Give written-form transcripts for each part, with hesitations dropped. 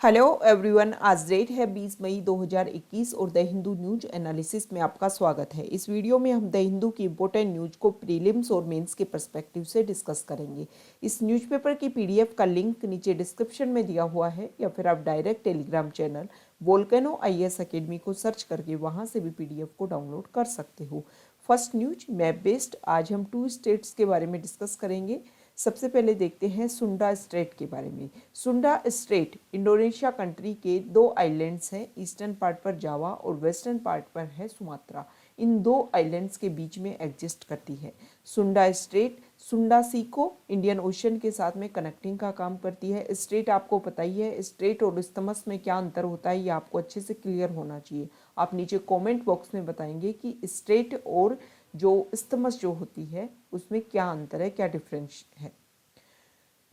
Hello everyone, आज date है 20 मई 2021 और द हिंदू न्यूज एनालिसिस में आपका स्वागत है। इस वीडियो में हम द हिंदू की इंपॉर्टेंट न्यूज को प्रीलिम्स और मेंस के पर्सपेक्टिव से डिस्कस करेंगे। इस न्यूज़पेपर की पीडीएफ का लिंक नीचे डिस्क्रिप्शन में दिया हुआ है या फिर आप direct Telegram channel volcano IAS academy को सर्च करके वहां से भी पीडीएफ को डाउनलोड कर सकते हो। फर्स्ट न्यूज मैप बेस्ड, आज हम 2 स्टेट्स के बारे में डिस्कस करेंगे। सबसे पहले देखते हैं सुंडा स्ट्रेट के बारे में। सुंडा स्ट्रेट इंडोनेशिया कंट्री के 2 आइलैंड्स हैं। ईस्टर्न पार्ट पर जावा और वेस्टर्न पार्ट पर है सुमात्रा। इन 2 आइलैंड्स के बीच में एग्जिस्ट करती है। सुंडा स्ट्रेट सुंडा सी को इंडियन ओशन के साथ में कनेक्टिंग का काम करती है। स्ट्रेट आपको पता ही है, स्ट्रेट और इस्थमस में क्या अंतर होता है, ये आपको अच्छे से क्लियर होना चाहिए। आप नीचे कमेंट बॉक्स में बताएंगे कि स्ट्रेट और जो इस्थमस जो होती है उसमें क्या अंतर है, क्या डिफरेंस है।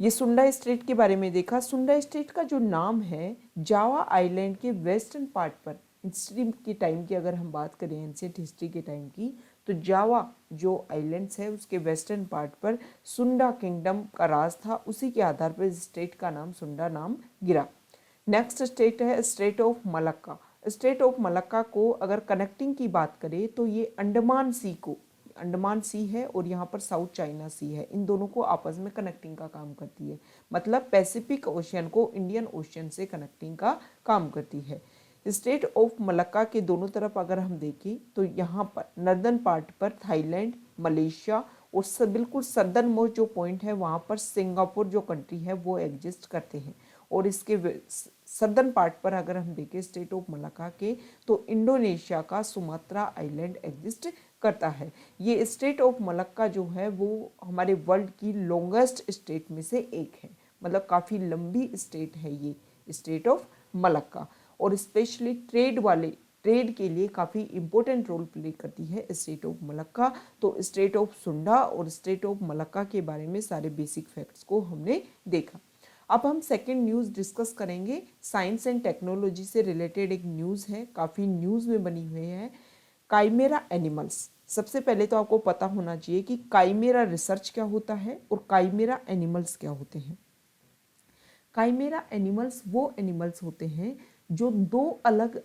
ये सुंडा स्ट्रेट के बारे में देखा। सुंडा स्ट्रेट का जो नाम है, जावा आइलैंड के वेस्टर्न पार्ट पर, हिस्ट्री के टाइम की अगर हम बात करें, एंशिएंट हिस्ट्री के टाइम की, तो जावा जो आइलैंड्स है उसके वेस्टर्न पार्ट पर सुंडा किंगडम का राज था। उसी के आधार पर इस स्टेट का नाम सुंडा नाम गिरा। नेक्स्ट स्टेट है state of Malacca. State of Malacca को अगर कनेक्टिंग की बात करें तो ये अंडमान सी को, अंडमान सी है और यहाँ पर साउथ चाइना सी है, इन दोनों को आपस में कनेक्टिंग का काम करती है। मतलब पैसिफिक ओशियन को इंडियन ओशियन से कनेक्टिंग का काम करती है। स्टेट ऑफ मलक्का के दोनों तरफ अगर हम देखें तो यहाँ पर नर्दर्न पार्ट पर थाईलैंड, मलेशिया और बिल्कुल सदर्न मोस्ट जो पॉइंट है वहाँ पर सिंगापुर जो कंट्री है वो एग्जिस्ट करते हैं। और इसके सदर्न पार्ट पर अगर हम देखें स्टेट ऑफ मलक्का के, तो इंडोनेशिया का सुमात्रा आइलैंड एग्जिस्ट करता है। ये स्टेट ऑफ मलक्का जो है वो हमारे वर्ल्ड की लॉन्गेस्ट स्टेट में से एक है। मतलब काफ़ी लंबी स्टेट है ये स्टेट ऑफ मलक्का, और स्पेशली ट्रेड के लिए काफ़ी इंपॉर्टेंट रोल प्ले करती है स्टेट ऑफ मलक्का। तो स्टेट ऑफ सुंडा और स्टेट ऑफ मलक्का के बारे में सारे बेसिक फैक्ट्स को हमने देखा। अब हम सेकंड न्यूज़ डिस्कस करेंगे। साइंस एंड टेक्नोलॉजी से रिलेटेड एक न्यूज़ है, काफ़ी न्यूज़ में बनी हुई है। Chimera animals. सबसे पहले तो आपको पता होना चाहिए कि काइमेरा रिसर्च क्या होता है और काइमेरा एनिमल्स क्या होते हैं। काइमेरा एनिमल्स वो एनिमल्स होते हैं जो दो अलग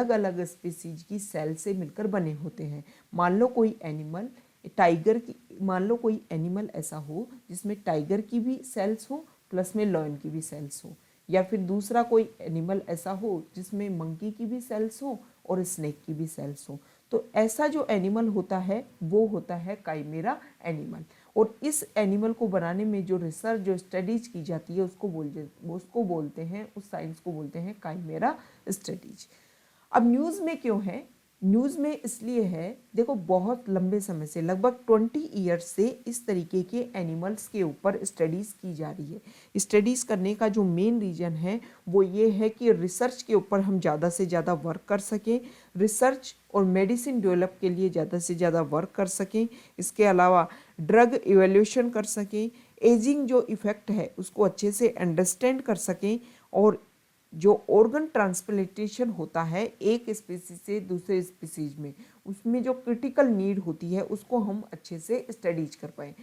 अलग स्पीसीज की सेल से मिलकर बने होते हैं। मान लो कोई एनिमल टाइगर की, मान लो कोई एनिमल ऐसा हो जिसमें टाइगर की भी सेल्स हो प्लस में लॉयन की भी सेल्स हो, या फिर दूसरा कोई एनिमल ऐसा हो जिसमें मंकी की भी सेल्स हो और स्नेक की भी सेल्स हो। तो ऐसा जो एनिमल होता है वो होता है काइमेरा एनिमल। और इस एनिमल को बनाने में जो रिसर्च जो स्टडीज की जाती है उसको बोलते हैं, उस साइंस को बोलते हैं काइमेरा स्टडीज। अब न्यूज़ में क्यों है? न्यूज़ में इसलिए है, देखो बहुत लंबे समय से, लगभग 20 ईयर्स से इस तरीके के एनिमल्स के ऊपर स्टडीज़ की जा रही है। स्टडीज़ करने का जो मेन रीज़न है वो ये है कि रिसर्च के ऊपर हम ज़्यादा से ज़्यादा वर्क कर सकें, रिसर्च और मेडिसिन डेवलप के लिए ज़्यादा से ज़्यादा वर्क कर सकें। इसके अलावा ड्रग इवेल्यूशन कर सकें, एजिंग जो इफ़ेक्ट है उसको अच्छे से अंडरस्टैंड कर सकें, और जो ऑर्गन ट्रांसप्लांटेशन होता है एक स्पीसीज से दूसरे स्पीसीज में, उसमें जो क्रिटिकल नीड होती है उसको हम अच्छे से स्टडीज कर पाएँ।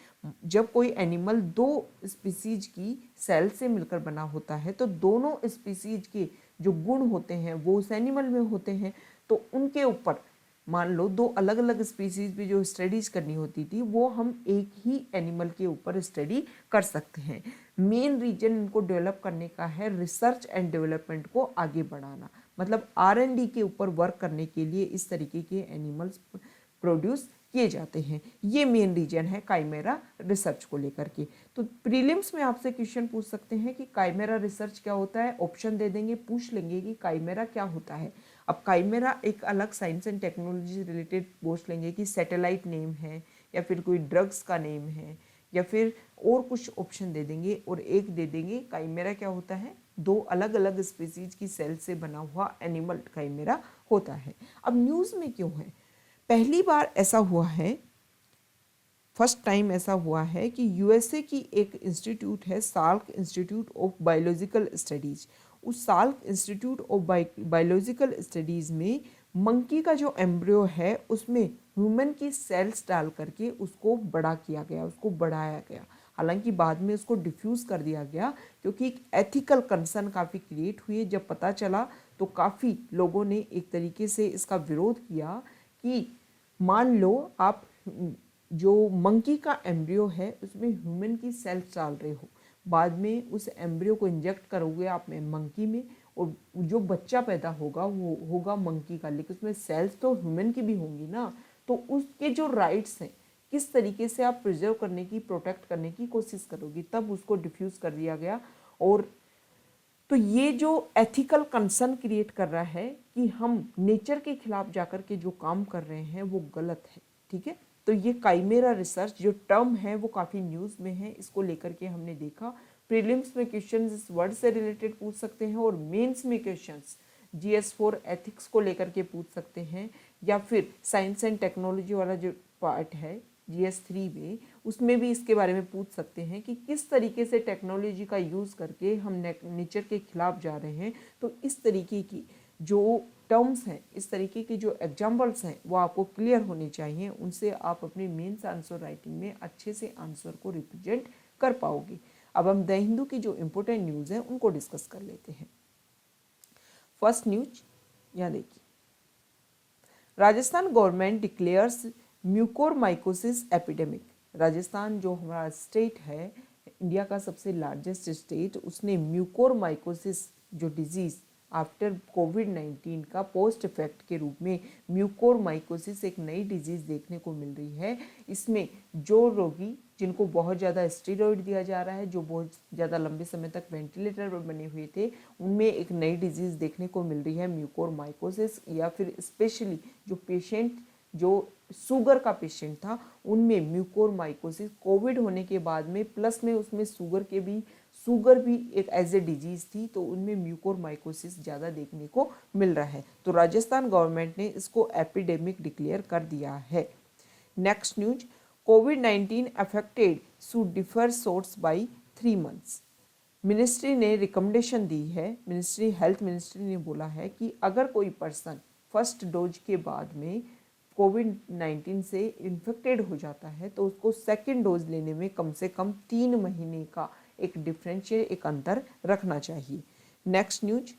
जब कोई एनिमल 2 स्पीसीज की सेल से मिलकर बना होता है तो दोनों स्पीसीज के जो गुण होते हैं वो उस एनिमल में होते हैं। तो उनके ऊपर मान लो 2 अलग अलग स्पीसीज भी जो स्टडीज करनी होती थी वो हम एक ही एनिमल के ऊपर स्टडी कर सकते हैं। मेन रीजन इनको डेवलप करने का है रिसर्च एंड डेवलपमेंट को आगे बढ़ाना, मतलब R&D के ऊपर वर्क करने के लिए इस तरीके के एनिमल्स प्रोड्यूस किए जाते हैं। ये मेन रीजन है काइमेरा रिसर्च को लेकर के। तो प्रीलिम्स में आपसे क्वेश्चन पूछ सकते हैं कि काइमेरा रिसर्च क्या होता है, ऑप्शन दे देंगे, पूछ लेंगे कि काइमेरा क्या होता है। अब काइमेरा एक अलग साइंस एंड टेक्नोलॉजी से रिलेटेड पूछ लेंगे कि सैटेलाइट नेम है या फिर कोई ड्रग्स का नेम है या फिर और कुछ ऑप्शन दे देंगे, और एक दे देंगे काइमेरा क्या होता है, 2 अलग अलग स्पीसीज की सेल से बना हुआ एनिमल काइमेरा होता है। अब न्यूज़ में क्यों है? पहली बार ऐसा हुआ है, फर्स्ट टाइम ऐसा हुआ है कि USA की एक इंस्टीट्यूट है, Salk institute of biological studies. उस Salk institute of biological studies में मंकी का जो एम्ब्रियो है उसमें ह्यूमन की सेल्स डाल करके उसको बड़ा किया गया, उसको बढ़ाया गया। हालांकि बाद में उसको डिफ्यूज़ कर दिया गया क्योंकि एक एथिकल कंसर्न काफ़ी क्रिएट हुई। जब पता चला तो काफ़ी लोगों ने एक तरीके से इसका विरोध किया कि मान लो आप जो मंकी का एम्ब्रियो है उसमें ह्यूमन की सेल्स डाल रहे हो, बाद में उस एम्ब्रियो को इंजेक्ट करोगे आप में मंकी में, और जो बच्चा पैदा होगा वो होगा मंकी का, लेकिन उसमें सेल्स तो ह्यूमन की भी होंगी ना। तो उसके जो राइट्स हैं किस तरीके से आप प्रिजर्व करने की, प्रोटेक्ट करने की कोशिश करोगी, तब उसको डिफ्यूज़ कर दिया गया। और तो ये जो एथिकल कंसर्न क्रिएट कर रहा है कि हम नेचर के खिलाफ जाकर के जो काम कर रहे हैं वो गलत है। ठीक है, तो ये काइमेरा रिसर्च जो टर्म है वो काफ़ी न्यूज़ में है, इसको लेकर के हमने देखा। प्रीलिम्स में क्वेश्चंस इस वर्ड से रिलेटेड पूछ सकते हैं और मेंस में क्वेश्चंस GS4 एथिक्स को लेकर के पूछ सकते हैं, या फिर साइंस एंड टेक्नोलॉजी वाला जो पार्ट है GS3 में, उसमें भी इसके बारे में पूछ सकते हैं कि किस तरीके से टेक्नोलॉजी का यूज़ करके हम नेचर के खिलाफ जा रहे हैं। तो इस तरीके की जो टर्म्स हैं, इस तरीके के जो एग्जाम्पल्स हैं वो आपको क्लियर होने चाहिए, उनसे आप अपने मेंस आंसर राइटिंग में अच्छे से आंसर को रिप्रेजेंट कर पाओगे। अब हम द हिंदू की जो इम्पोर्टेंट न्यूज़ है उनको डिस्कस कर लेते हैं। फर्स्ट न्यूज यहाँ देखिए, Rajasthan government declares mucormycosis epidemic. Rajasthan जो हमारा स्टेट है, इंडिया का सबसे लार्जेस्ट स्टेट, उसने म्यूकोरमाइकोसिस जो डिजीज़ आफ्टर कोविड-19 का पोस्ट इफेक्ट के रूप में म्यूकोरमाइकोसिस एक नई डिजीज़ देखने को मिल रही है। इसमें जो रोगी जिनको बहुत ज़्यादा स्टेरॉइड दिया जा रहा है, जो बहुत ज़्यादा लंबे समय तक वेंटिलेटर पर बने हुए थे, उनमें एक नई डिजीज़ देखने को मिल रही है म्यूकोरमाइकोसिस। या फिर स्पेशली जो पेशेंट जो शुगर का पेशेंट था उनमें म्यूकोरमाइकोसिस कोविड होने के बाद में, प्लस में उसमें शुगर भी एक एज ए डिजीज़ थी, तो उनमें म्यूकोरमाइकोसिस ज़्यादा देखने को मिल रहा है। तो राजस्थान गवर्नमेंट ने इसको एपिडेमिक डिक्लेयर कर दिया है। Next news, covid affected should differ source by 3 months। Ministry ने रिकमेंडेशन दी है, हेल्थ मिनिस्ट्री ने बोला है कि अगर कोई पर्सन फर्स्ट डोज के बाद में कोविड-19 से इन्फेक्टेड हो जाता है तो उसको सेकेंड डोज लेने में कम से कम 3 महीने का एक डिफरेंशियल, एक अंतर रखना चाहिए। Next news,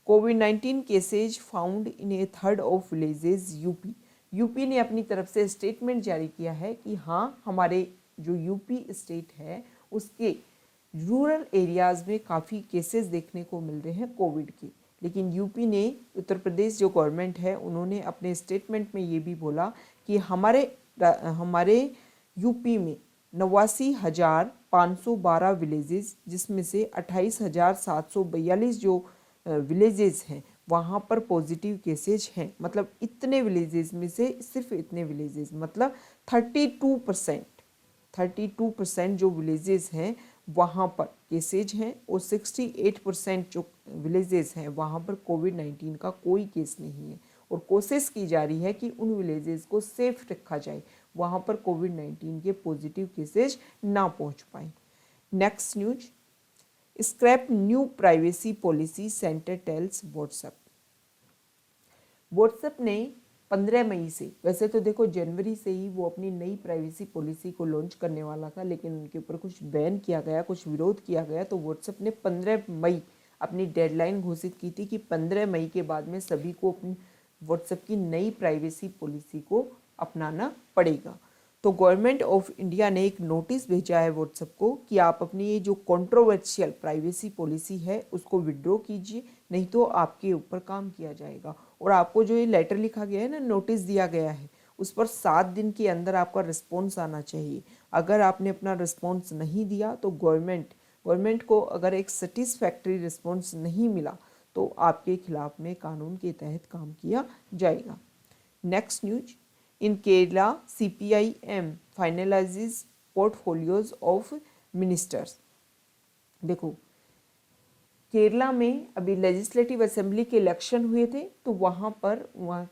covid cases found in A third of villages UP. UP ने अपनी तरफ से स्टेटमेंट जारी किया है कि हाँ, हमारे जो यूपी स्टेट है उसके रूरल एरियाज़ में काफ़ी केसेस देखने को मिल रहे हैं कोविड के। लेकिन यूपी ने, उत्तर प्रदेश जो गवर्नमेंट है, उन्होंने अपने स्टेटमेंट में ये भी बोला कि हमारे यूपी में 89,512 विलेजेस, जिसमें से 28,742 जो विलेजेस हैं वहाँ पर पॉजिटिव केसेज हैं। मतलब इतने विलेजेस में से सिर्फ इतने विलेजेस, मतलब 32% जो विलेजेस हैं वहाँ पर केसेज हैं, और 68% जो विलेजेस हैं वहाँ पर कोविड-19 का कोई केस नहीं है। और कोशिश की जा रही है कि उन विलेजेस को सेफ रखा जाए, वहाँ पर कोविड-19 के पॉजिटिव केसेज ना पहुँच पाए। Next news, scrap new privacy policy centre tells WhatsApp. WhatsApp ने 15 मई से, वैसे तो देखो जनवरी से ही वो अपनी नई प्राइवेसी पॉलिसी को लॉन्च करने वाला था, लेकिन उनके ऊपर कुछ बैन किया गया, कुछ विरोध किया गया, तो व्हाट्सएप ने 15 मई अपनी डेडलाइन घोषित की थी कि 15 मई के बाद में सभी को अपनी व्हाट्सएप की नई प्राइवेसी पॉलिसी को अपनाना पड़ेगा। तो गवर्नमेंट ऑफ इंडिया ने एक नोटिस भेजा है व्हाट्सएप को कि आप अपनी ये जो कंट्रोवर्शियल प्राइवेसी पॉलिसी है उसको विड्रॉ कीजिए, नहीं तो आपके ऊपर काम किया जाएगा। और आपको जो ये लेटर लिखा गया है ना, नोटिस दिया गया है, उस पर 7 दिन के अंदर आपका रिस्पॉन्स आना चाहिए। अगर आपने अपना रिस्पॉन्स नहीं दिया तो गवर्नमेंट को अगर एक सेटिस्फैक्ट्री रिस्पॉन्स नहीं मिला तो आपके खिलाफ में कानून के तहत काम किया जाएगा। Next news, in Kerala CPIM finalises portfolios of ministers. देखो, केरला में अभी लेजिस्लेटिव असेंबली के इलेक्शन हुए थे, तो वहाँ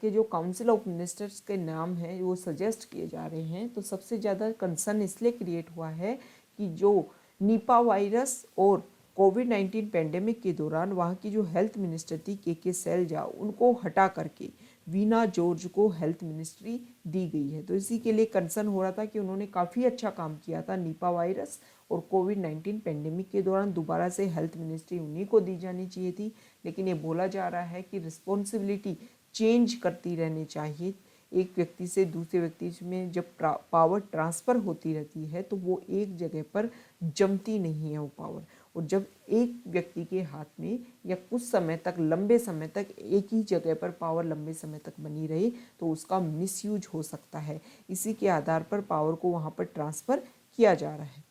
के जो काउंसिल ऑफ मिनिस्टर्स के नाम हैं वो सजेस्ट किए जा रहे हैं। तो सबसे ज़्यादा कंसर्न इसलिए क्रिएट हुआ है कि जो निपा वायरस और कोविड-19 पेंडेमिक के दौरान वहाँ की जो हेल्थ मिनिस्टर थी KK शैलजा, उनको हटा करके वीना जॉर्ज को हेल्थ मिनिस्ट्री दी गई है। तो इसी के लिए कंसर्न हो रहा था कि उन्होंने काफ़ी अच्छा काम किया था निपा वायरस और कोविड-19 पेंडेमिक के दौरान, दोबारा से हेल्थ मिनिस्ट्री उन्हीं को दी जानी चाहिए थी। लेकिन ये बोला जा रहा है कि रिस्पॉन्सिबिलिटी चेंज करती रहनी चाहिए। एक व्यक्ति से दूसरे व्यक्ति में जब पावर ट्रांसफ़र होती रहती है तो वो एक जगह पर जमती नहीं है वो पावर। और जब एक व्यक्ति के हाथ में या कुछ समय तक, लंबे समय तक एक ही जगह पर पावर लंबे समय तक बनी रहे तो उसका मिसयूज हो सकता है। इसी के आधार पर पावर को वहाँ पर ट्रांसफ़र किया जा रहा है।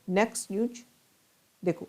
नेक्स्ट न्यूज देखो,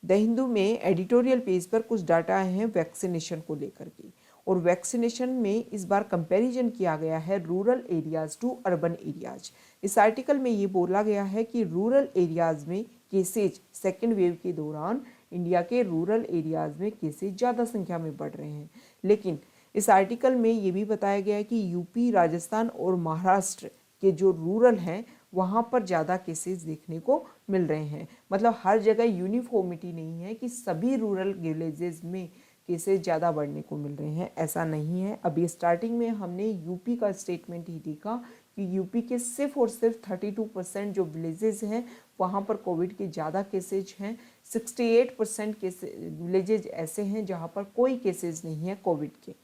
द हिंदू में एडिटोरियल पेज पर कुछ डाटा आए हैं वैक्सीनेशन को लेकर के, और वैक्सीनेशन में इस बार कंपैरिजन किया गया है rural areas to urban areas. इस आर्टिकल में ये बोला गया है कि रूरल एरियाज़ में केसेज सेकेंड वेव के दौरान इंडिया के रूरल एरियाज़ में केसेज ज़्यादा संख्या में बढ़ रहे हैं। लेकिन इस आर्टिकल में ये भी बताया गया है कि यूपी, राजस्थान और महाराष्ट्र के जो रूरल हैं वहाँ पर ज़्यादा केसेस देखने को मिल रहे हैं। मतलब हर जगह यूनिफॉर्मिटी नहीं है कि सभी रूरल विलेजेस में केसेस ज़्यादा बढ़ने को मिल रहे हैं, ऐसा नहीं है। अभी स्टार्टिंग में हमने यूपी का स्टेटमेंट ही देखा कि यूपी के सिर्फ और सिर्फ 32% जो विलेजेस हैं वहाँ पर कोविड के ज़्यादा केसेज हैं। 68% विलेजेज ऐसे हैं जहाँ पर कोई केसेज नहीं है कोविड के।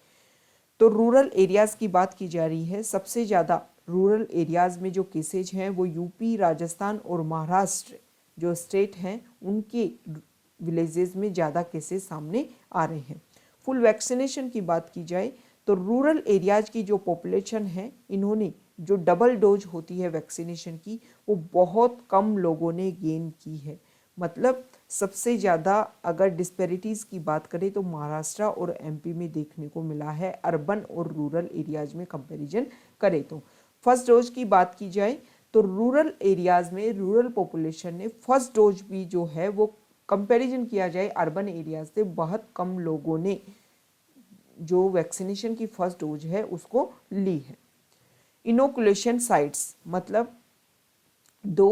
तो रूरल एरियाज़ की बात की जा रही है, सबसे ज़्यादा रूरल एरियाज़ में जो केसेज हैं वो यूपी, राजस्थान और महाराष्ट्र जो स्टेट हैं उनके विलेजेस में ज़्यादा केसेस सामने आ रहे हैं। फुल वैक्सीनेशन की बात की जाए तो रूरल एरियाज की जो पॉपुलेशन है, इन्होंने जो डबल डोज होती है वैक्सीनेशन की वो बहुत कम लोगों ने गेन की है। मतलब सबसे ज़्यादा अगर डिस्पैरिटीज़ की बात करें तो महाराष्ट्र और एमपी में देखने को मिला है, अर्बन और रूरल एरियाज में कंपैरिजन करें तो। फर्स्ट डोज की बात की जाए तो रूरल एरियाज़ में रूरल पॉपुलेशन ने फर्स्ट डोज भी जो है वो कंपैरिजन किया जाए अर्बन एरियाज से बहुत कम लोगों ने जो वैक्सीनेशन की फर्स्ट डोज है उसको ली है। इनोकुलेशन साइट्स, मतलब दो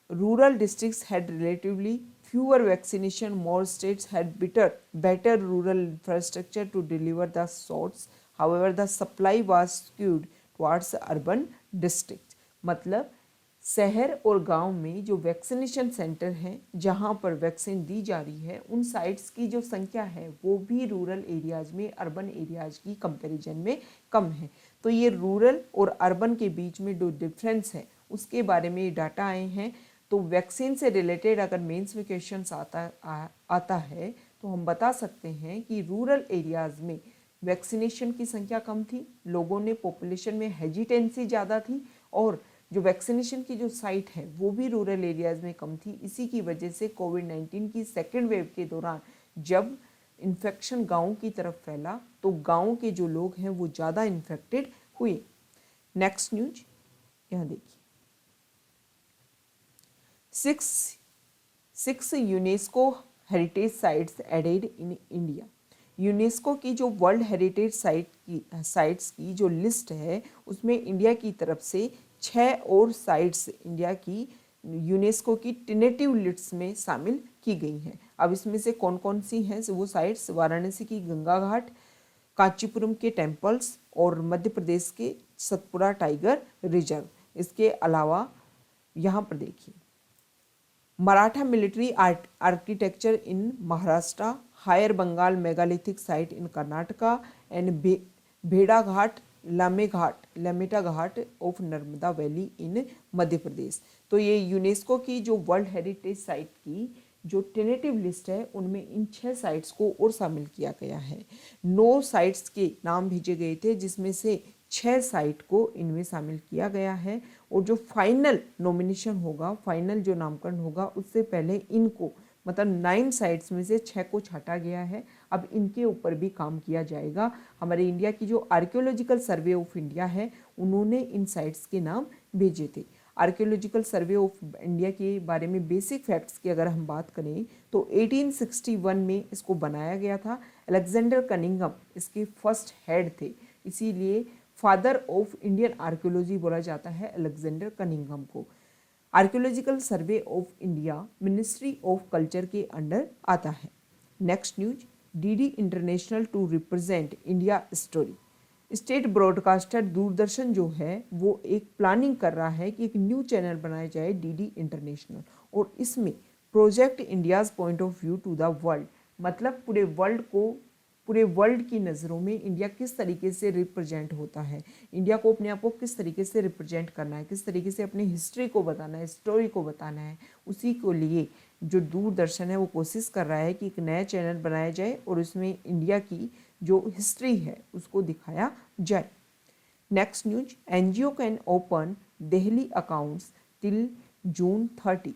rural districts had relatively fewer vaccination, more states had better rural infrastructure to deliver the shots. However, the supply was skewed towards urban districts. मतलब शहर और गांव में जो वैक्सीनेशन सेंटर हैं जहां पर वैक्सीन दी जा रही है उन साइट्स की जो संख्या है वो भी रूरल एरियाज में अर्बन एरियाज की कंपैरिजन में कम है। तो ये रूरल और अर्बन के बीच में जो डिफरेंस है उसके बारे में डाटा आए हैं। तो वैक्सीन से रिलेटेड अगर मेंस में क्वेश्चन आता है तो हम बता सकते हैं कि रूरल एरियाज़ में वैक्सीनेशन की संख्या कम थी, लोगों ने पॉपुलेशन में हेजिटेंसी ज़्यादा थी, और जो वैक्सीनेशन की जो साइट है वो भी रूरल एरियाज़ में कम थी। इसी की वजह से कोविड-19 की सेकेंड वेव के दौरान जब इन्फेक्शन गाँव की तरफ फैला तो गाँव के जो लोग हैं वो ज़्यादा इन्फेक्टेड हुए। नेक्स्ट न्यूज यहाँ देखिए, six UNESCO heritage sites added in India. UNESCO की जो वर्ल्ड हेरिटेज साइट्स की जो लिस्ट है उसमें इंडिया की तरफ से 6 और साइट्स इंडिया की यूनेस्को की टेनेटिव लिस्ट में शामिल की गई हैं। अब इसमें से कौन कौन सी हैं वो साइट्स? वाराणसी की गंगा घाट, कांचीपुरम के टेम्पल्स और मध्य प्रदेश के सतपुड़ा टाइगर रिजर्व। इसके अलावा यहाँ पर देखिए, Maratha military architecture in Maharashtra, Hire Benakal megalithic site in Karnataka and भेड़ा घाट, Lameta Ghat of Narmada valley in Madhya Pradesh. तो ये यूनेस्को की जो वर्ल्ड हेरिटेज साइट की जो टेनेटिव लिस्ट है उनमें इन 6 साइट्स को और शामिल किया गया है। 9 साइट्स के नाम भेजे गए थे जिसमें से 6 साइट को इनमें शामिल किया गया है, और जो फाइनल नॉमिनेशन होगा, फाइनल जो नामकरण होगा उससे पहले इनको मतलब 9 साइट्स में से 6 को छाटा गया है। अब इनके ऊपर भी काम किया जाएगा। हमारे इंडिया की जो आर्कियोलॉजिकल सर्वे ऑफ इंडिया है उन्होंने इन साइट्स के नाम भेजे थे। आर्कियोलॉजिकल सर्वे ऑफ इंडिया के बारे में बेसिक फैक्ट्स की अगर हम बात करें तो 1861 में इसको बनाया गया था। अलेक्जेंडर कनिंघम इसके फर्स्ट हेड थे, इसीलिए फादर ऑफ इंडियन आर्कियोलॉजी बोला जाता है अलेक्जेंडर कनिंघम को। Archaeological survey of India ministry of culture के अंडर आता है। Next news, DD international to represent India story. State broadcaster Doordarshan जो है वो एक प्लानिंग कर रहा है कि एक न्यू चैनल बनाया जाए डीडी इंटरनेशनल, और इसमें project India's point of view to the world, मतलब पूरे वर्ल्ड की नज़रों में इंडिया किस तरीके से रिप्रेजेंट होता है, इंडिया को अपने आप को किस तरीके से रिप्रेजेंट करना है, किस तरीके से अपनी हिस्ट्री को बताना है, स्टोरी को बताना है, उसी को लिए जो दूरदर्शन है वो कोशिश कर रहा है कि एक नया चैनल बनाया जाए और उसमें इंडिया की जो हिस्ट्री है उसको दिखाया जाए। Next news, NGO can open Delhi accounts till June 30।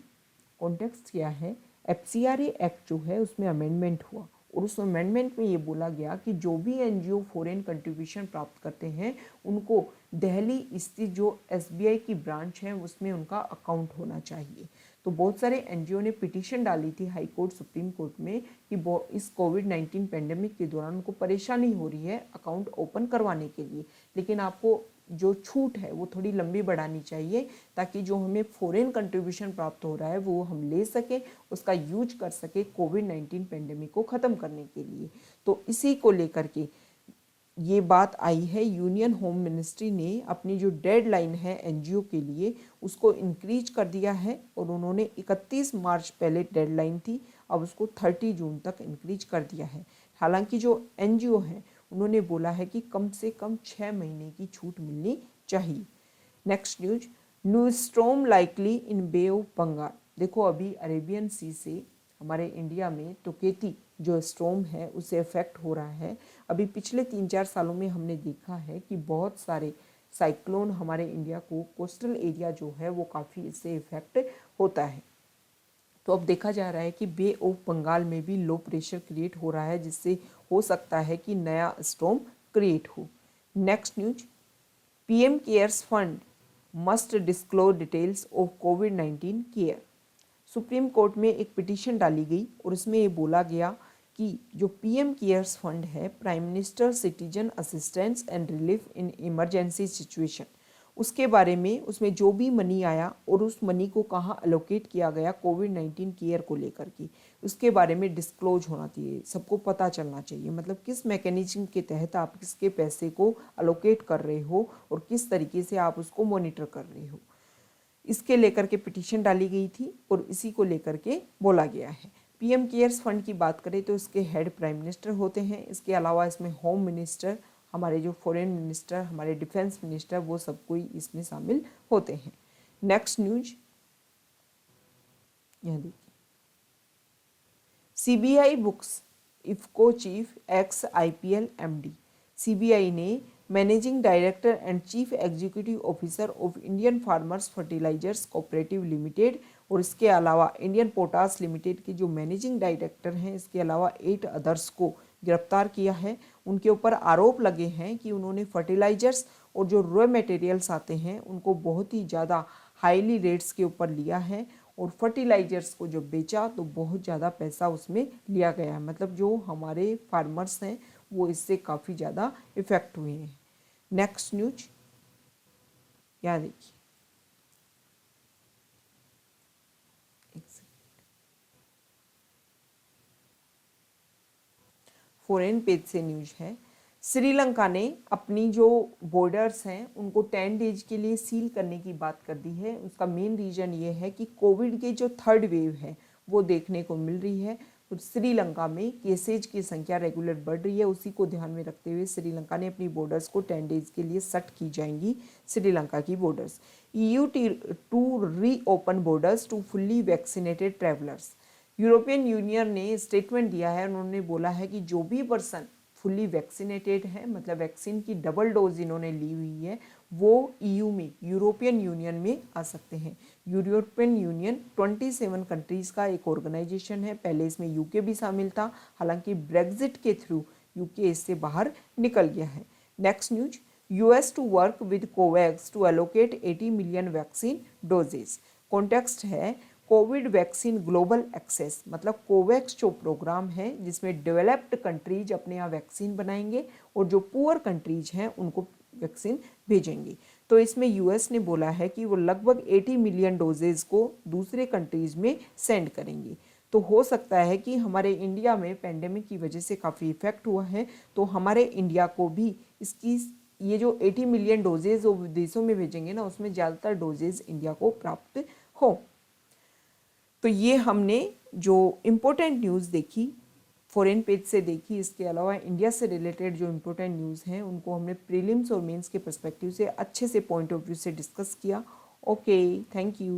Context क्या है, एफसीआरए एक्ट जो है उसमें अमेंडमेंट हुआ और उस अमेंडमेंट में ये बोला गया कि जो भी एनजीओ फॉरेन कंट्रीब्यूशन प्राप्त करते हैं उनको दिल्ली स्थित जो एसबीआई की ब्रांच है उसमें उनका अकाउंट होना चाहिए। तो बहुत सारे एनजीओ ने पिटीशन डाली थी हाई कोर्ट, सुप्रीम कोर्ट में कि इस कोविड-19 पेंडेमिक के दौरान उनको परेशानी हो रही है अकाउंट ओपन करवाने के लिए, लेकिन आपको जो छूट है वो थोड़ी लंबी बढ़ानी चाहिए ताकि जो हमें फॉरेन कंट्रीब्यूशन प्राप्त हो रहा है वो हम ले सके, उसका यूज कर सके कोविड-19 पेंडेमिक को ख़त्म करने के लिए। तो इसी को लेकर के ये बात आई है, यूनियन होम मिनिस्ट्री ने अपनी जो डेडलाइन है एनजीओ के लिए उसको इंक्रीज कर दिया है और उन्होंने 31 मार्च पहले डेडलाइन थी, अब उसको 30 जून तक इंक्रीज कर दिया है। हालांकि जो एनजीओ है उन्होंने बोला है कि कम से कम 6 महीने की छूट मिलनी चाहिए। Next news, new storm likely in bay of Bengal. देखो अभी अरेबियन सी से हमारे इंडिया में तोकेती जो स्टॉर्म है उससे इफेक्ट हो रहा है। अभी पिछले 3-4 सालों में हमने देखा है कि बहुत सारे साइक्लोन हमारे इंडिया को कोस्टल एरिया जो है वो काफ़ी इससे इफेक्ट होता है। तो अब देखा जा रहा है कि बे ऑफ बंगाल में भी लो प्रेशर क्रिएट हो रहा है जिससे हो सकता है कि नया स्टॉर्म क्रिएट हो। Next news, PM cares fund must disclose details of covid care. Supreme court में एक पिटीशन डाली गई और इसमें ये बोला गया कि जो पीएम केयर्स फंड है, prime minister citizen assistance and relief in emergency situation, उसके बारे में उसमें जो भी मनी आया और उस मनी को कहाँ अलोकेट किया गया कोविड-19 केयर को लेकर के, उसके बारे में डिस्क्लोज होना चाहिए, सबको पता चलना चाहिए, मतलब किस मैकेनिज्म के तहत आप किसके पैसे को अलोकेट कर रहे हो और किस तरीके से आप उसको मॉनिटर कर रहे हो। इसके लेकर के पिटीशन डाली गई थी और इसी को लेकर के बोला गया है। पीएम केयर्स फंड की बात करें तो इसके हेड प्राइम मिनिस्टर होते हैं, इसके अलावा इसमें होम मिनिस्टर, हमारे जो फॉरेन मिनिस्टर, हमारे डिफेंस मिनिस्टर, वो सब कोई इसमें शामिल होते हैं। नेक्स्ट न्यूज, यहाँ देखिए, CBI books IFFCO chief ex IPL MD. CBI ने managing director and chief executive officer of Indian Farmers Fertilisers Cooperative Limited और इसके अलावा इंडियन पोटास लिमिटेड के जो मैनेजिंग डायरेक्टर हैं, इसके अलावा 8 अदर्स को गिरफ्तार किया है। उनके ऊपर आरोप लगे हैं कि उन्होंने फर्टिलाइजर्स और जो रॉ मटेरियल्स आते हैं उनको बहुत ही ज़्यादा हाईली रेट्स के ऊपर लिया है और फर्टिलाइजर्स को जो बेचा तो बहुत ज़्यादा पैसा उसमें लिया गया है, मतलब जो हमारे फार्मर्स हैं वो इससे काफ़ी ज़्यादा इफेक्ट हुए हैं। नेक्स्ट न्यूज, यहाँ देखिए, फॉरेन पेज से न्यूज है, श्रीलंका ने अपनी जो बॉर्डर्स हैं उनको 10 डेज के लिए सील करने की बात कर दी है। उसका मेन रीज़न ये है कि कोविड के जो 3rd वेव है वो देखने को मिल रही है और श्रीलंका में केसेज की संख्या रेगुलर बढ़ रही है। उसी को ध्यान में रखते हुए श्रीलंका ने अपनी बॉर्डर्स को 10 डेज के लिए शट की जाएंगी श्रीलंका की borders. EU to reopen borders to fully vaccinated travellers. European union ने स्टेटमेंट दिया है, उन्होंने बोला है कि जो भी पर्सन फुल्ली वैक्सीनेटेड है, मतलब वैक्सीन की डबल डोज इन्होंने ली हुई है, वो EU में, यूरोपियन यूनियन में आ सकते हैं। यूरोपियन यूनियन 27 कंट्रीज़ का एक ऑर्गेनाइजेशन है। पहले इसमें यूके भी शामिल था, हालांकि ब्रेग्जिट के थ्रू यूके इससे बाहर निकल गया है। Next news, US to work with COVAX to allocate 80 million vaccine doses. Context है कोविड वैक्सीन ग्लोबल एक्सेस, मतलब कोवैक्स जो प्रोग्राम है जिसमें डेवलप्ड कंट्रीज अपने यहाँ वैक्सीन बनाएंगे और जो पुअर कंट्रीज हैं उनको वैक्सीन भेजेंगे। तो इसमें US ने बोला है कि वो लगभग 80 मिलियन डोजेज को दूसरे कंट्रीज में सेंड करेंगे। तो हो सकता है कि हमारे इंडिया में पेंडेमिक की वजह से काफ़ी इफेक्ट हुआ है, तो हमारे इंडिया को भी इसकी ये जो 80 मिलियन डोजेज वो विदेशों में भेजेंगे ना, उसमें ज़्यादातर डोजेज इंडिया को प्राप्त हो। तो ये हमने जो इम्पोर्टेंट न्यूज़ देखी फॉरेन पेज से देखी, इसके अलावा इंडिया से रिलेटेड जो इम्पोर्टेंट न्यूज़ हैं उनको हमने प्रीलिम्स और मेंस के पर्सपेक्टिव से अच्छे से पॉइंट ऑफ व्यू से डिस्कस किया। Okay, thank you.